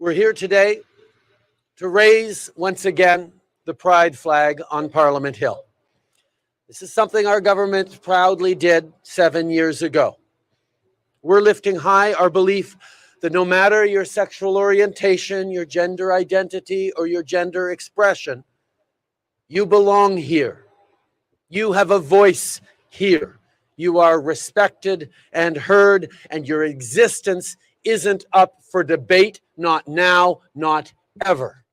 We're here today to raise once again the pride flag on Parliament Hill. This is something our government proudly did 7 years ago. We're lifting high our belief that no matter your sexual orientation, your gender identity, or your gender expression, you belong here. You have a voice here. You are respected and heard, and your existence isn't up for debate, not now, not ever.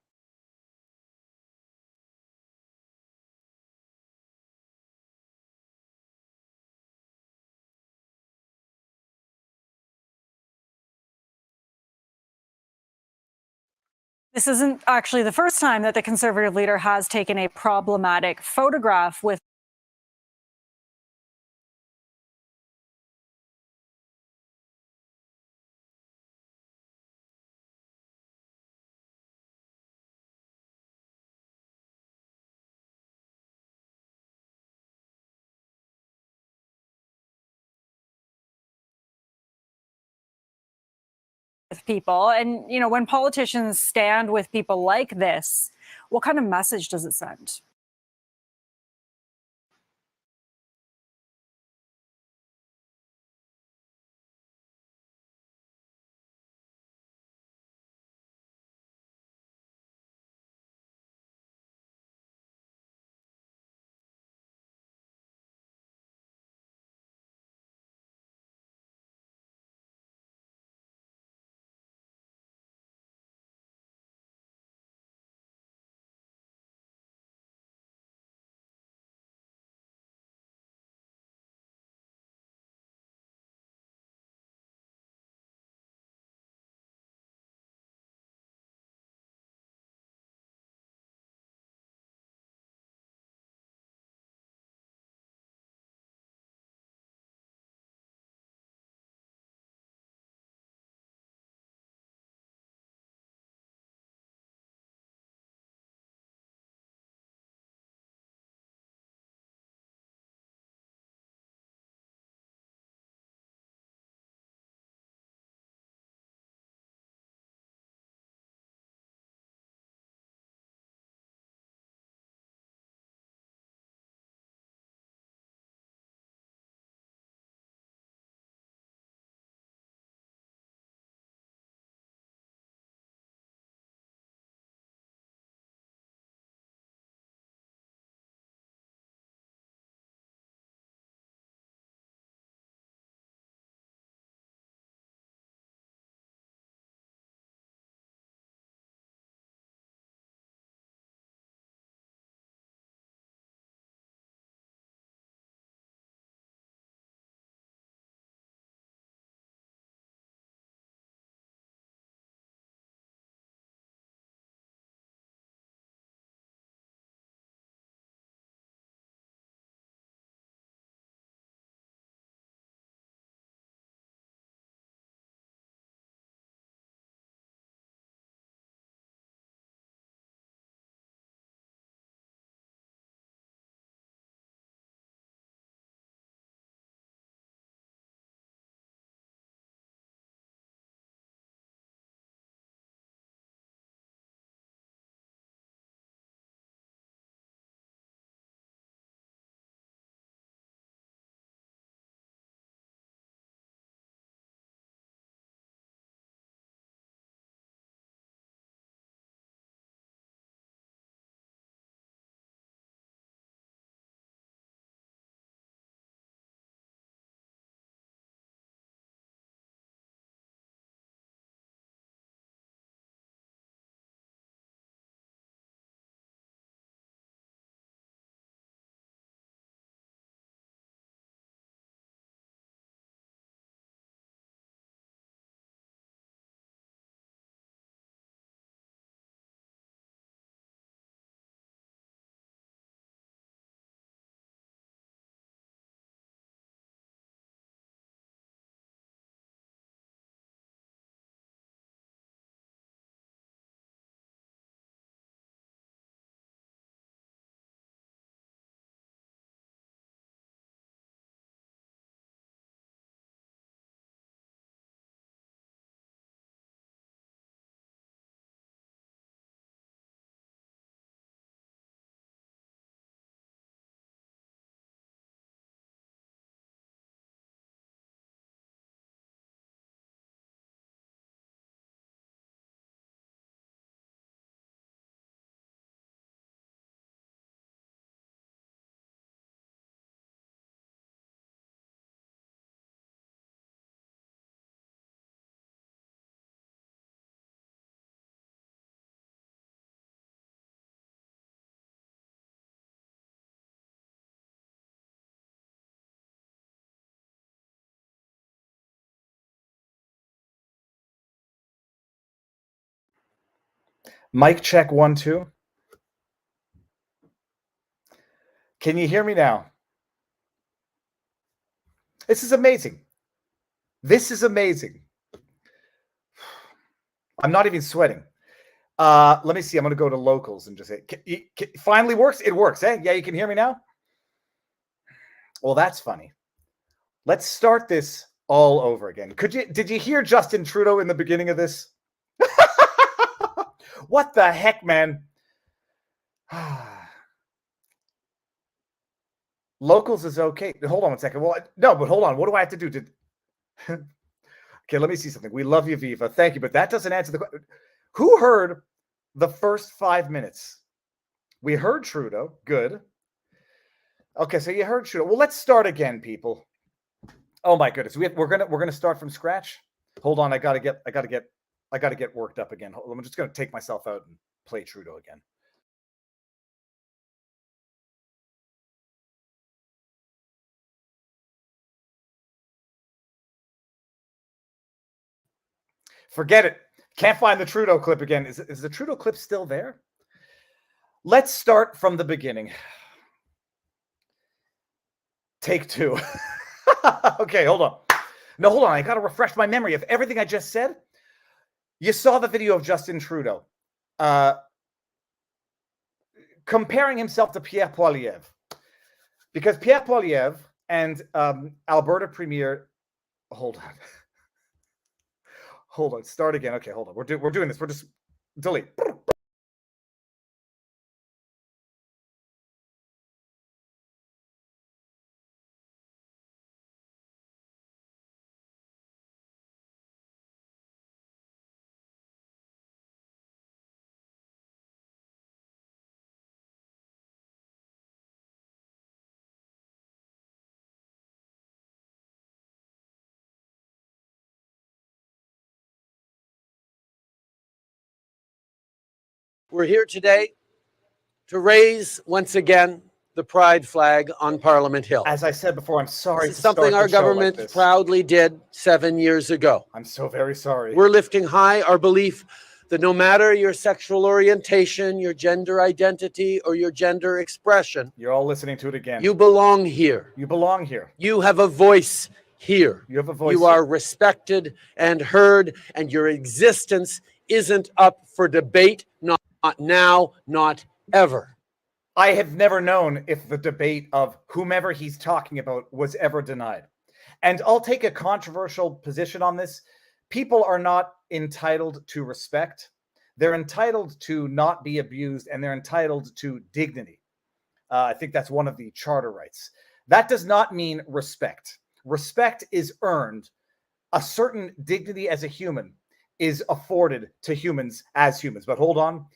This isn't actually the first time that the Conservative leader has taken a problematic photograph with people. And, you know, when politicians stand with people like this, what kind of message does it send? Mic check 1, 2. Can you hear me now? This is amazing. This is amazing. I'm not even sweating. Let me see. I'm going to go to locals and just say, finally works. It works. Eh? Yeah, you can hear me now? Well, that's funny. Let's start this all over again. Did you hear Justin Trudeau in the beginning of this? What the heck, man? Locals is okay. Hold on 1 second. Well, no, but hold on. What do I have to do? Okay, let me see something. We love you, Viva. Thank you, but that doesn't answer the question. Who heard the first 5 minutes? We heard Trudeau. Good. Okay, so you heard Trudeau. Well, let's start again, people. Oh my goodness, we're gonna start from scratch. Hold on, I gotta get worked up again. I'm just gonna take myself out and play Trudeau again. Forget it. Can't find the Trudeau clip again. Is the Trudeau clip still there? Let's start from the beginning. Take 2. Okay, hold on. No, hold on. I got to refresh my memory of everything I just said. You saw the video of Justin Trudeau comparing himself to Pierre Poilievre. Because Pierre Poilievre and Alberta Premier... Hold on. Hold on. Start again. Okay, hold on. We're doing this. We're just... Delete. We're here today to raise once again the pride flag on Parliament Hill. As I said before, I'm sorry. This is something our government proudly did 7 years ago. I'm so very sorry. We're lifting high our belief that no matter your sexual orientation, your gender identity, or your gender expression, you're all listening to it again. You belong here. You belong here. You have a voice here. You have a voice. You are respected and heard, and your existence isn't up for debate, not now, not ever. I have never known if the debate of whomever he's talking about was ever denied. And I'll take a controversial position on this. People are not entitled to respect. They're entitled to not be abused, and they're entitled to dignity. I think that's one of the charter rights. That does not mean respect. Respect is earned. A certain dignity as a human is afforded to humans as humans. But hold on.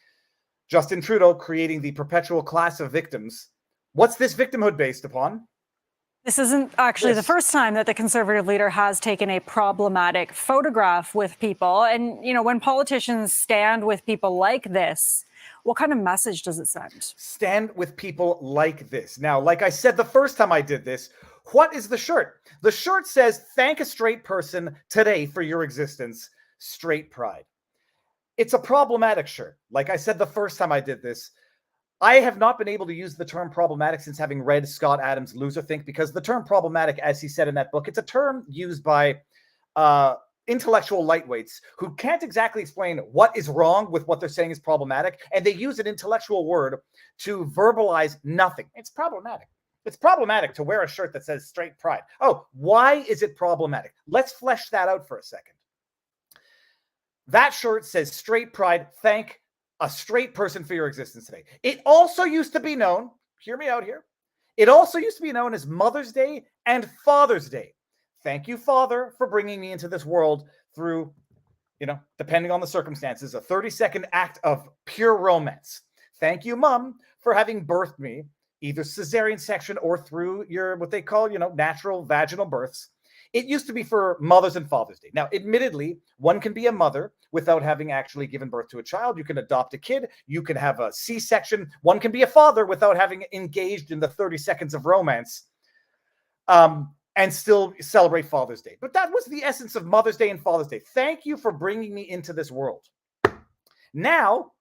Justin Trudeau creating the perpetual class of victims. What's this victimhood based upon? This isn't actually the first time that the Conservative leader has taken a problematic photograph with people. And, you know, when politicians stand with people like this, what kind of message does it send? Stand with people like this. Now, like I said the first time I did this, what is the shirt? The shirt says, "Thank a straight person today for your existence, straight pride." It's a problematic shirt. Like I said the first time I did this, I have not been able to use the term problematic since having read Scott Adams' Loserthink, because the term problematic, as he said in that book, it's a term used by intellectual lightweights who can't exactly explain what is wrong with what they're saying is problematic, and they use an intellectual word to verbalize nothing. It's problematic. It's problematic to wear a shirt that says straight pride. Oh, why is it problematic? Let's flesh that out for a second. That shirt says straight pride, thank a straight person for your existence today. It also used to be known, hear me out here, it also used to be known as Mother's Day and Father's Day. Thank you, Father, for bringing me into this world through, you know, depending on the circumstances, a 30-second act of pure romance. Thank you, Mom, for having birthed me, either cesarean section or through your, what they call, you know, natural vaginal births. It used to be for Mother's and Father's Day. Now, admittedly, one can be a mother without having actually given birth to a child. You can adopt a kid. You can have a C-section. One can be a father without having engaged in the 30 seconds of romance and still celebrate Father's Day. But that was the essence of Mother's Day and Father's Day. Thank you for bringing me into this world. Now,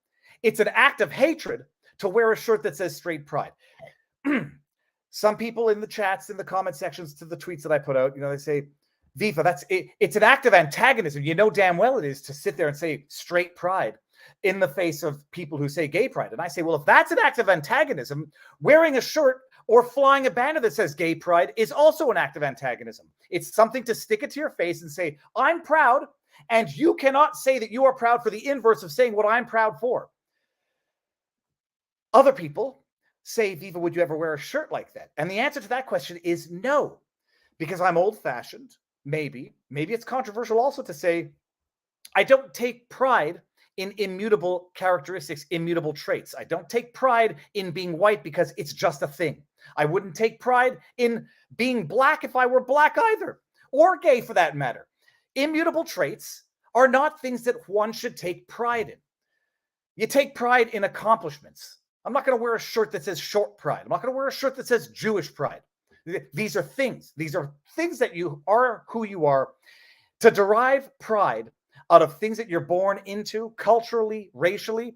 It's an act of hatred to wear a shirt that says straight pride. Some people in the chats, in the comment sections to the tweets that I put out, they say, Viva, it's an act of antagonism. You know damn well it is to sit there and say straight pride in the face of people who say gay pride. And I say, well, if that's an act of antagonism, wearing a shirt or flying a banner that says gay pride is also an act of antagonism. It's something to stick it to your face and say, I'm proud, and you cannot say that you are proud for the inverse of saying what I'm proud for. Other people say, Viva, would you ever wear a shirt like that? And the answer to that question is no, because I'm old-fashioned. Maybe it's controversial also to say, I don't take pride in immutable characteristics, immutable traits. I don't take pride in being white because it's just a thing. I wouldn't take pride in being black if I were black either, or gay for that matter. Immutable traits are not things that one should take pride in. You take pride in accomplishments. I'm not going to wear a shirt that says short pride. I'm not going to wear a shirt that says Jewish pride. These are things. These are things that you are who you are. To derive pride out of things that you're born into, culturally, racially,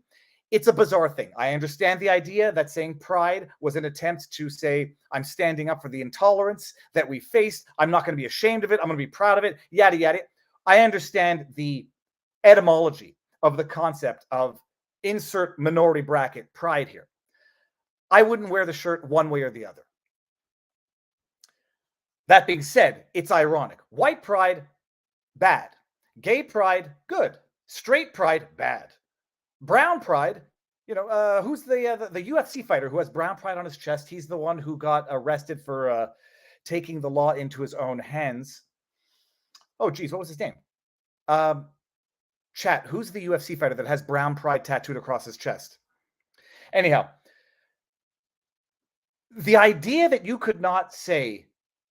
it's a bizarre thing. I understand the idea that saying pride was an attempt to say, I'm standing up for the intolerance that we faced. I'm not going to be ashamed of it. I'm going to be proud of it, yada, yada. I understand the etymology of the concept of insert minority bracket pride here. I wouldn't wear the shirt one way or the other. That being said, it's ironic. White pride, bad. Gay pride, good. Straight pride, bad. Brown pride, who's the UFC fighter who has brown pride on his chest? He's the one who got arrested for taking the law into his own hands. Oh, geez, what was his name? Chat, who's the UFC fighter that has brown pride tattooed across his chest? Anyhow, the idea that you could not say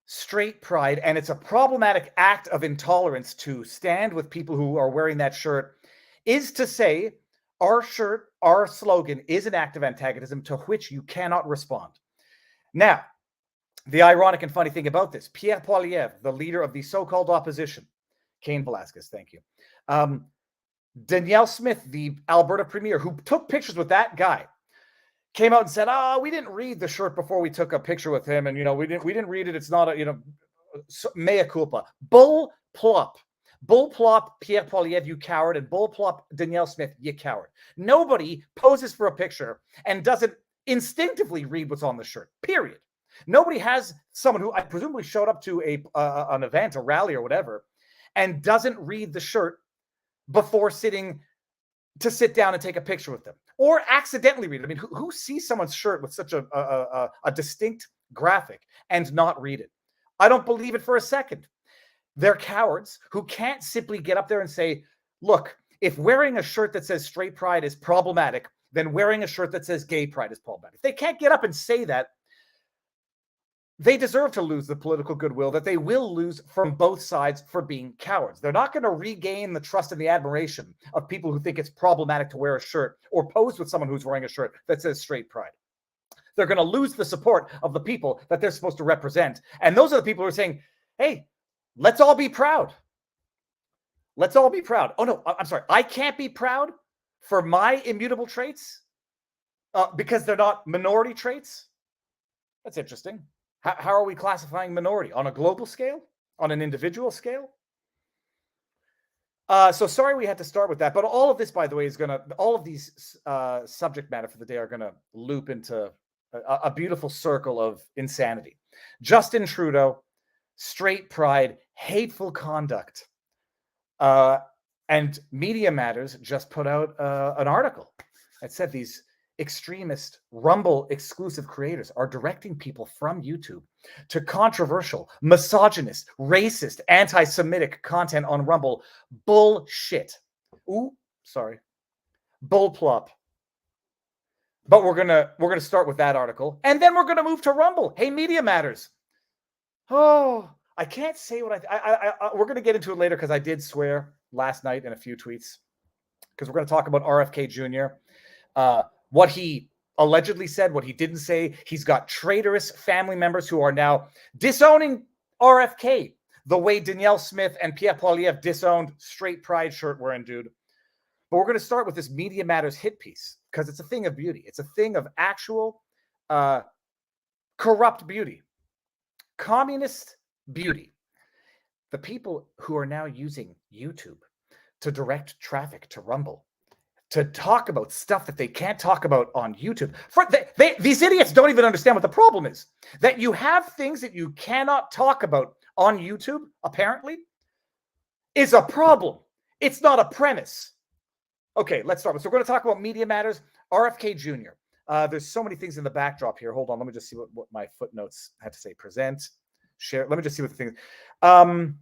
straight pride, and it's a problematic act of intolerance to stand with people who are wearing that shirt, is to say our shirt, our slogan is an act of antagonism to which you cannot respond. Now, the ironic and funny thing about this, Pierre Poilievre, the leader of the so-called opposition, Cain Velasquez, thank you. Danielle Smith, the Alberta premier, who took pictures with that guy, came out and said, we didn't read the shirt before we took a picture with him. And, we didn't read it. It's not mea culpa. Bull plop, Pierre Poilievre, you coward. And bull plop, Danielle Smith, you coward. Nobody poses for a picture and doesn't instinctively read what's on the shirt, period. Nobody has someone who I presumably showed up to an event, a rally or whatever, and doesn't read the shirt before sit down and take a picture with them, or accidentally read it. I mean, who sees someone's shirt with such a distinct graphic and not read it? I don't believe it for a second. They're cowards who can't simply get up there and say, look, if wearing a shirt that says straight pride is problematic, then wearing a shirt that says gay pride is problematic. If they can't get up and say that, they deserve to lose the political goodwill that they will lose from both sides for being cowards. They're not going to regain the trust and the admiration of people who think it's problematic to wear a shirt or pose with someone who's wearing a shirt that says straight pride. They're going to lose the support of the people that they're supposed to represent. And those are the people who are saying, hey, let's all be proud. Let's all be proud. Oh, no, I'm sorry. I can't be proud for my immutable traits because they're not minority traits. That's interesting. How are we classifying minority? On a global scale? On an individual scale? So sorry we had to start with that. But all of this, by the way, all of these subject matter for the day are going to loop into a beautiful circle of insanity. Justin Trudeau, straight pride, hateful conduct. And Media Matters just put out an article that said these extremist Rumble exclusive creators are directing people from YouTube to controversial, misogynist, racist, anti-Semitic content on Rumble. Bullshit. Ooh, sorry. Bull plop. But we're gonna start with that article, and then we're gonna move to Rumble. Hey, Media Matters. Oh, I can't say what we're gonna get into it later because I did swear last night in a few tweets because we're gonna talk about RFK Jr. What he allegedly said, what he didn't say. He's got traitorous family members who are now disowning RFK the way Danielle Smith and Pierre Poilievre disowned straight pride shirt wearing dude. But we're going to start with this Media Matters hit piece because it's a thing of beauty. It's a thing of actual corrupt beauty, communist beauty. The people who are now using YouTube to direct traffic to Rumble, to talk about stuff that they can't talk about on YouTube. These idiots don't even understand what the problem is. That you have things that you cannot talk about on YouTube, apparently, is a problem. It's not a premise. Okay, let's start. So we're going to talk about Media Matters, RFK Jr. There's so many things in the backdrop here. Hold on. Let me just see what my footnotes had to say. Present, share. Let me just see what the thing is. Oh,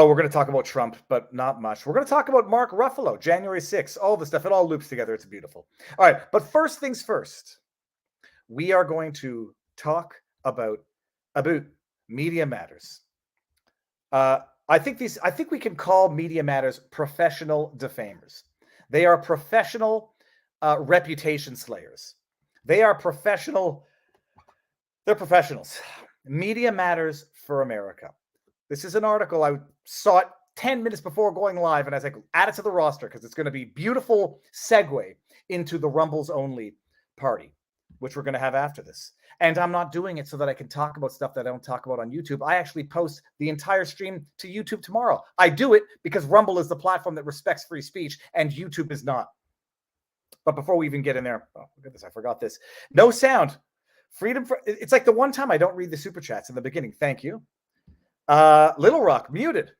we're going to talk about Trump, but not much. We're going to talk about Mark Ruffalo, January 6th, all the stuff. It all loops together. It's beautiful. All right, but first things first. We are going to talk about Media Matters. I think we can call Media Matters professional defamers. They are professional reputation slayers. They are professional. They're professionals. Media Matters for America. This is an article. I saw it 10 minutes before going live, and I was like, add it to the roster because it's going to be beautiful segue into the Rumbles Only party, which we're going to have after this. And I'm not doing it so that I can talk about stuff that I don't talk about on YouTube. I actually post the entire stream to YouTube tomorrow. I do it because Rumble is the platform that respects free speech, and YouTube is not. But before we even get in there, oh, look at this. I forgot this. No sound. Freedom for, it's like the one time I don't read the super chats in the beginning. Thank you. Little Rock, muted.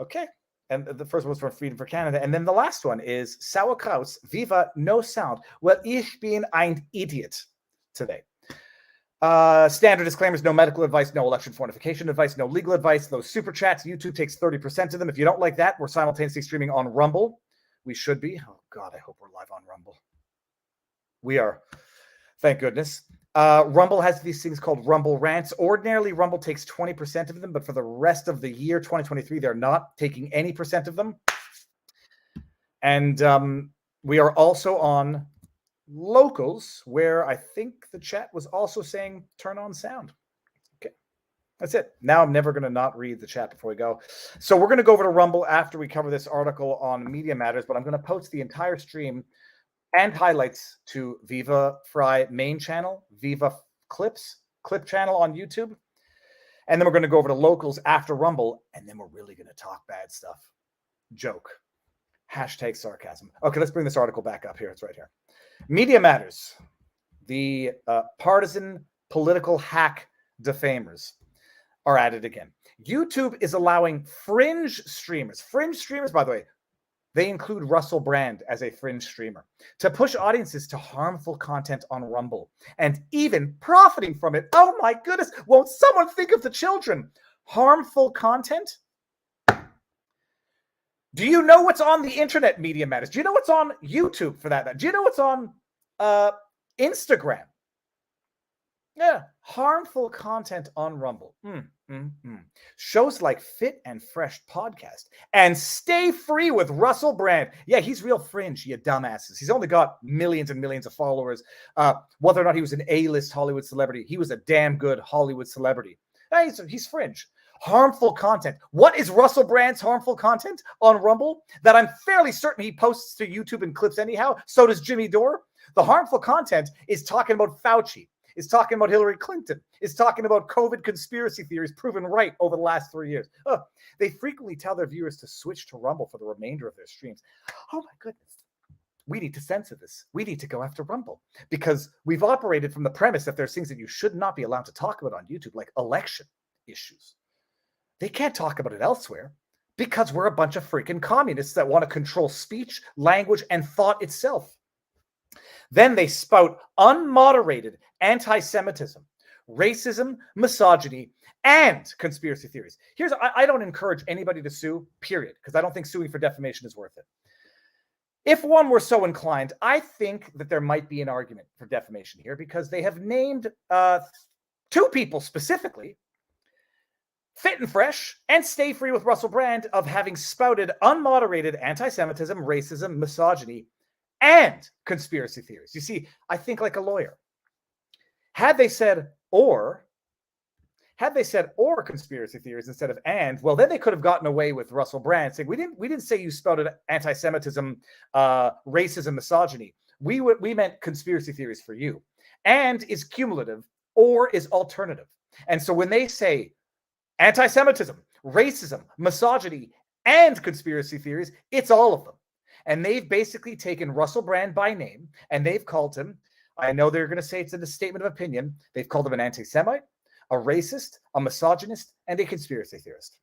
Okay. And the first one was from Freedom for Canada. And then the last one is Sauerkraut, Viva, no sound. Well, ich bin ein idiot today. Standard disclaimers, no medical advice, no election fortification advice, no legal advice. Those super chats, YouTube takes 30% of them. If you don't like that, we're simultaneously streaming on Rumble. We should be. Oh, God, I hope we're live on Rumble. We are. Thank goodness. Rumble has these things called Rumble Rants. Ordinarily, Rumble takes 20% of them, but for the rest of the year, 2023, they're not taking any percent of them. And we are also on Locals, where I think the chat was also saying turn on sound. Okay, that's it. Now I'm never going to not read the chat before we go. So we're going to go over to Rumble after we cover this article on Media Matters, but I'm going to post the entire stream and highlights to Viva Fry main channel, Viva clip channel on YouTube. And then we're going to go over to Locals after Rumble, and then we're really going to talk bad stuff. Joke. Hashtag sarcasm. Okay, let's bring this article back up here. It's right here. Media Matters. The partisan political hack defamers are at it again. YouTube is allowing fringe streamers, by the way, they include Russell Brand as a fringe streamer, to push audiences to harmful content on Rumble and even profiting from it. Oh my goodness, won't someone think of the children? Harmful content? Do you know what's on the internet, Media Matters? Do you know what's on YouTube for that? Do you know what's on Instagram? Yeah, harmful content on Rumble. Shows like Fit and Fresh podcast and Stay Free with Russell Brand. Yeah, he's real fringe, you dumbasses. He's only got millions and millions of followers. Whether or not he was an A-list Hollywood celebrity, he was a damn good Hollywood celebrity. He's fringe. Harmful content. What is Russell Brand's harmful content on Rumble that I'm fairly certain he posts to YouTube in clips anyhow? So does Jimmy Dore. The harmful content is talking about Fauci, is talking about Hillary Clinton, is talking about COVID conspiracy theories proven right over the last 3 years. They frequently tell their viewers to switch to Rumble for the remainder of their streams. Oh my goodness. We need to censor this. We need to go after Rumble because we've operated from the premise that there's things that you should not be allowed to talk about on YouTube, like election issues. They can't talk about it elsewhere because we're a bunch of freaking communists that want to control speech, language, and thought itself. Then they spout unmoderated anti-Semitism, racism, misogyny, and conspiracy theories. I don't encourage anybody to sue, period, because I don't think suing for defamation is worth it. If one were so inclined, I think that there might be an argument for defamation here because they have named two people specifically, Fit and Fresh and Stay Free with Russell Brand, of having spouted unmoderated anti-Semitism, racism, misogyny, and conspiracy theories. You see, I think like a lawyer. Had they said, or Had they said or conspiracy theories instead of and, well, then they could have gotten away with Russell Brand saying, we didn't say you spouted anti-Semitism, racism, misogyny. We meant conspiracy theories for you. And is cumulative or is alternative. And so when they say anti-Semitism, racism, misogyny, and conspiracy theories, it's all of them. And they've basically taken Russell Brand by name and they've called him, I know they're going to say it's in a statement of opinion, they've called him an anti-Semite, a racist, a misogynist, and a conspiracy theorist.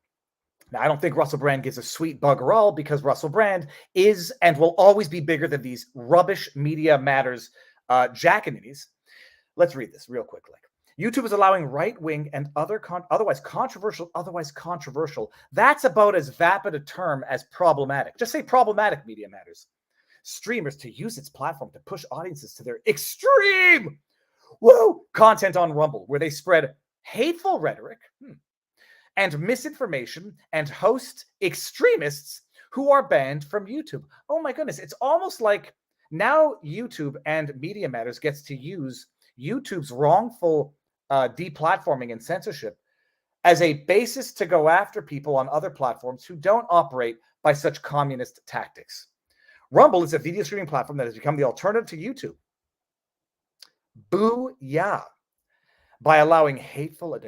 Now, I don't think Russell Brand gives a sweet bugger all because Russell Brand is and will always be bigger than these rubbish Media Matters jackaninnies. Let's read this real quickly. YouTube is allowing right-wing and otherwise controversial. That's about as vapid a term as problematic. Just say problematic Media Matters. Streamers to use its platform to push audiences to their extreme content on Rumble, where they spread hateful rhetoric and misinformation and host extremists who are banned from YouTube. Oh my goodness, it's almost like now YouTube and Media Matters gets to use YouTube's wrongful deplatforming and censorship as a basis to go after people on other platforms who don't operate by such communist tactics. Rumble is a video streaming platform that has become the alternative to YouTube. Boo-yah. By allowing hateful...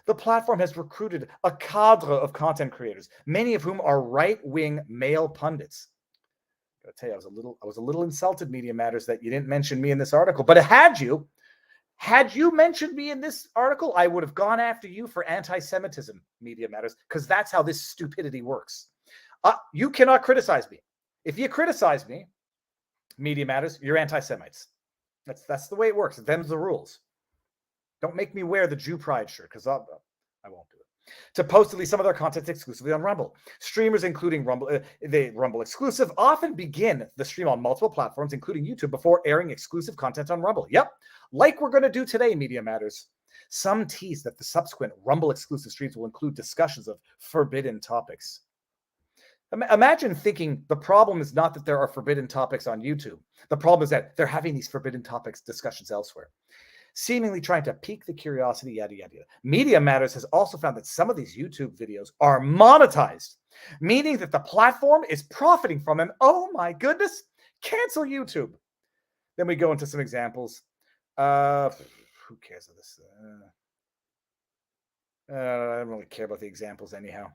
The platform has recruited a cadre of content creators, many of whom are right-wing male pundits. I gotta tell you, I was a little insulted, Media Matters, that you didn't mention me in this article. But had you mentioned me in this article, I would have gone after you for anti-Semitism, Media Matters, because that's how this stupidity works. You cannot criticize me. If you criticize me, Media Matters, you're anti-Semites. That's the way it works. Them's the rules. Don't make me wear the Jew Pride shirt, because I won't do it. To post at least some of their content exclusively on Rumble. Streamers, including the Rumble exclusive, often begin the stream on multiple platforms, including YouTube, before airing exclusive content on Rumble. Yep, like we're going to do today, Media Matters. Some tease that the subsequent Rumble exclusive streams will include discussions of forbidden topics. Imagine thinking the problem is not that there are forbidden topics on YouTube. The problem is that they're having these forbidden topics discussions elsewhere, seemingly trying to pique the curiosity, yada, yada, yada. Media Matters has also found that some of these YouTube videos are monetized, meaning that the platform is profiting from them. Oh my goodness, cancel YouTube. Then we go into some examples. Who cares of this? I don't really care about the examples anyhow.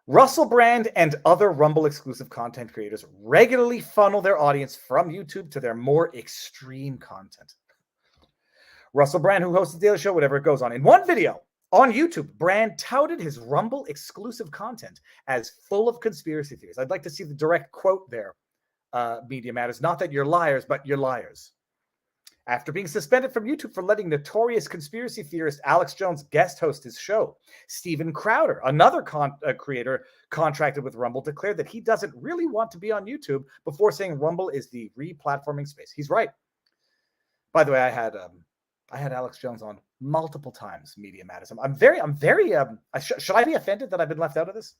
Russell Brand and other Rumble exclusive content creators regularly funnel their audience from YouTube to their more extreme content. Russell Brand, who hosts the Daily Show, whatever it goes on. In one video on YouTube, Brand touted his Rumble exclusive content as full of conspiracy theories. I'd like to see the direct quote there, Media Matters. Not that you're liars, but you're liars. After being suspended from YouTube for letting notorious conspiracy theorist Alex Jones guest host his show, Steven Crowder, another creator contracted with Rumble, declared that he doesn't really want to be on YouTube before saying Rumble is the re-platforming space. He's right. By the way, I had Alex Jones on multiple times, Media Matters. Should I be offended that I've been left out of this?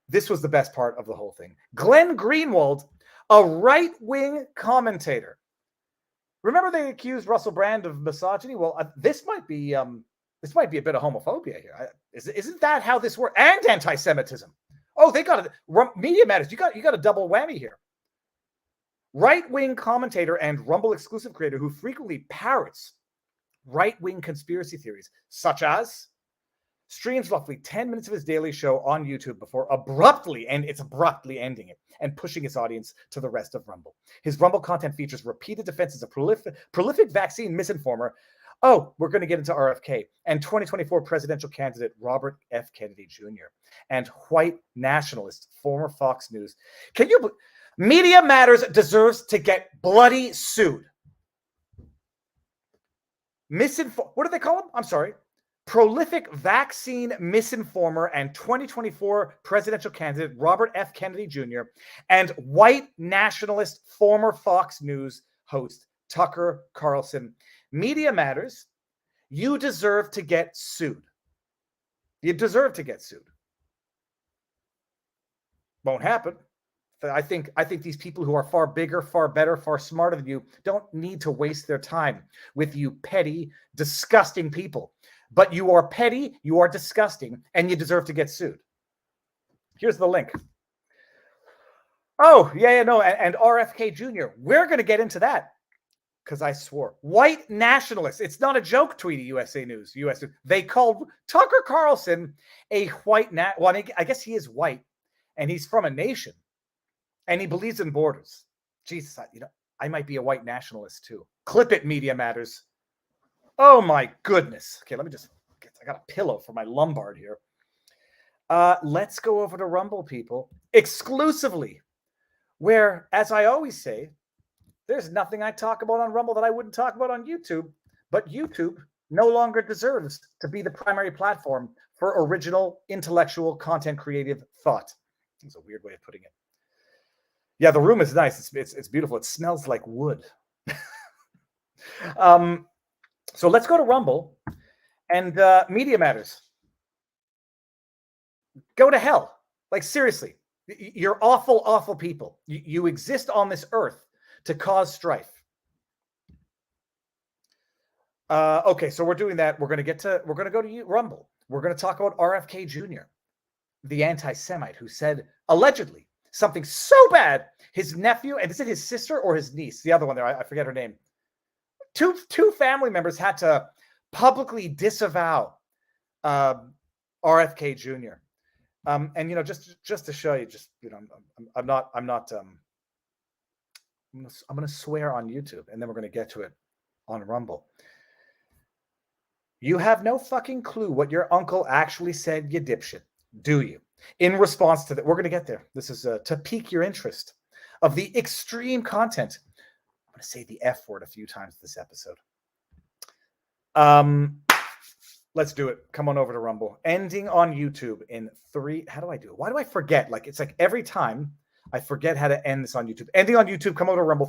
This was the best part of the whole thing. Glenn Greenwald, a right-wing commentator. Remember they accused Russell Brand of misogyny? Well, this might be a bit of homophobia here. Isn't that how this works? And anti-Semitism. Oh, they got it. Media Matters. You got a double whammy here. Right-wing commentator and Rumble exclusive creator who frequently parrots right-wing conspiracy theories, such as streams roughly 10 minutes of his daily show on YouTube before abruptly ending it and pushing his audience to the rest of Rumble. His Rumble content features repeated defenses of prolific vaccine misinformer. Oh, we're going to get into RFK and 2024 presidential candidate Robert F. Kennedy Jr. and white nationalist former Fox News. Media Matters deserves to get bloody sued. What do they call him? I'm sorry. Prolific vaccine misinformer and 2024 presidential candidate Robert F. Kennedy Jr. and white nationalist former Fox News host Tucker Carlson. Media Matters, you deserve to get sued. You deserve to get sued. Won't happen. I think these people who are far bigger, far better, far smarter than you don't need to waste their time with you petty, disgusting people. But you are petty, you are disgusting, and you deserve to get sued. Here's the link. Oh, yeah, no, and RFK Jr. We're going to get into that because I swore. White nationalists. It's not a joke, Tweety USA News. They called Tucker Carlson a white well, I guess he is white, and he's from a nation, and he believes in borders. Jesus, I might be a white nationalist too. Clip it, Media Matters. Oh my goodness. Okay, I got a pillow for my lumbar here. Let's go over to Rumble, people, exclusively, where, as I always say, there's nothing I talk about on Rumble that I wouldn't talk about on YouTube, but YouTube no longer deserves to be the primary platform for original, intellectual, content, creative thought. It's a weird way of putting it. Yeah, the room is nice. It's beautiful. It smells like wood. So let's go to Rumble and Media Matters. Go to hell. Like, seriously, you're awful, awful people. You exist on this earth to cause strife. Okay, so we're doing that. We're going to go to Rumble. We're going to talk about RFK Jr., the anti-Semite who said, allegedly, something so bad, his nephew, and is it his sister or his niece? The other one there, I forget her name. Two family members had to publicly disavow RFK Jr. And just to show you, I'm going to swear on YouTube, and then we're going to get to it on Rumble. You have no fucking clue what your uncle actually said, you dipshit, do you? In response to that, we're going to get there. This is to pique your interest of the extreme content. I'm going to say the F word a few times this episode. Let's do it. Come on over to Rumble. Ending on YouTube in 3. How do I do it? Why do I forget? It's like every time I forget how to end this on YouTube. Ending on YouTube. Come over to Rumble.